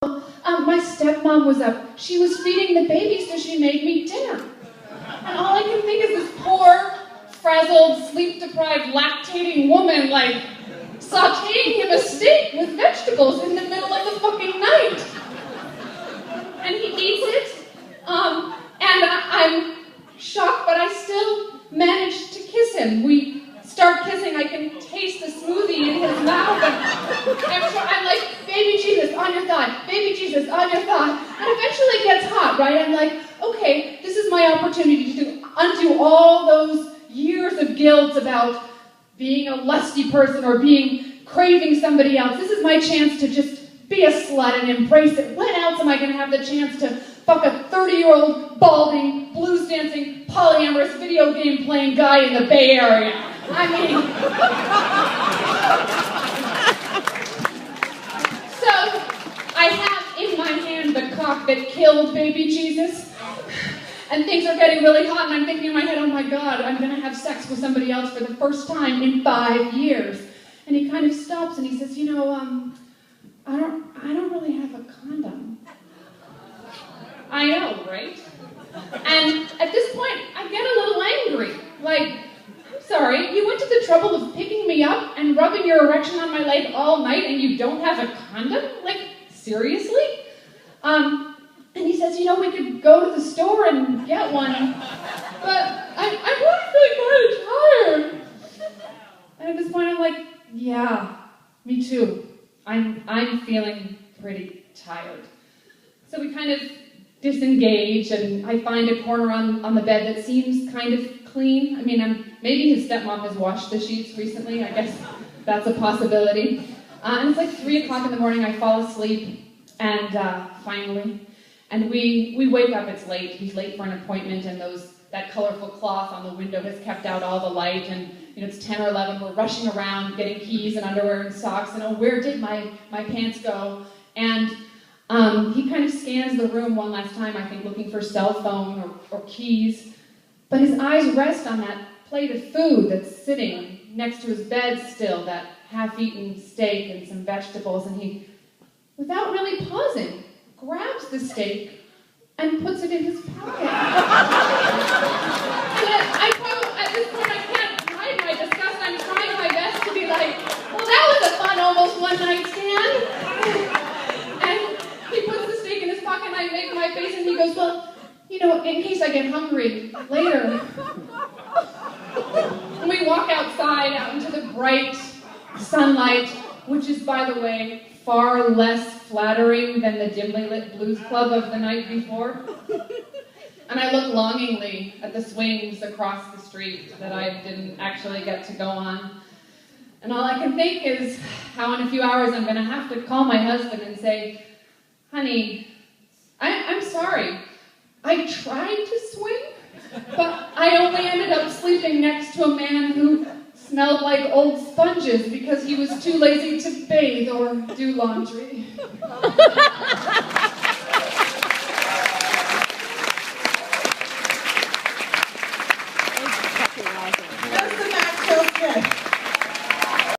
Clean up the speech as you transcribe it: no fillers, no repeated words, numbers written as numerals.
My stepmom was up. She was feeding the baby, so she made me dinner. And all I can think is this poor, frazzled, sleep-deprived, lactating woman, like, sauteing him a steak with vegetables in the middle of the fucking night. And he eats it, and I'm shocked, but I still managed to kiss him. We start kissing, I can taste the smoothie in his mouth, and I'm like, baby Jesus, on your thigh, baby Jesus, on your thigh. And eventually it gets hot, right? I'm like, okay, this is my opportunity to undo all those years of guilt about being a lusty person or craving somebody else. This is my chance to just be a slut and embrace it. When else am I going to have the chance to fuck a 30-year-old, balding, blues-dancing, polyamorous, video game-playing guy in the Bay Area? I mean... So, I have in my hand the cock that killed baby Jesus, and things are getting really hot, and I'm thinking in my head, oh my God, I'm going to have sex with somebody else for the first time in 5 years. And he kind of stops and he says, you know, I don't really have a condom. I know, right? And at this point, I get a little angry. Like, I'm sorry, you went to the trouble of picking me up and rubbing your erection on my leg all night and you don't have a condom? Like, seriously? And he says, you know, we could go to the store and get one, but I'm really kind of tired. And at this point, I'm like, yeah, me too. I'm feeling pretty tired. So we kind of disengage, and I find a corner on the bed that seems kind of clean. I mean, maybe his stepmom has washed the sheets recently. I guess that's a possibility. And it's like 3 o'clock in the morning. I fall asleep, and finally, and we wake up. It's late. He's late for an appointment, and that colorful cloth on the window has kept out all the light, and you know, it's 10 or 11, we're rushing around getting keys and underwear and socks, and oh, where did my pants go? And he kind of scans the room one last time, I think, looking for cell phone or keys, but his eyes rest on that plate of food that's sitting next to his bed still, that half-eaten steak and some vegetables, and he, without really pausing, grabs the steak and puts it in his pocket. And at this point, I can't hide my disgust. I'm trying my best to be like, well, that was a fun almost one-night stand. And he puts the steak in his pocket, and I make my face, and he goes, well, you know, in case I get hungry later. And we walk outside, out into the bright sunlight, which is, by the way, far less flattering than the dimly lit blues club of the night before. And I look longingly at the swings across the street that I didn't actually get to go on. And all I can think is how in a few hours I'm going to have to call my husband and say, honey, I'm sorry. I tried to swing, but I only ended up sleeping next to a man who smelled like old sponges because he was too lazy to bathe or do laundry.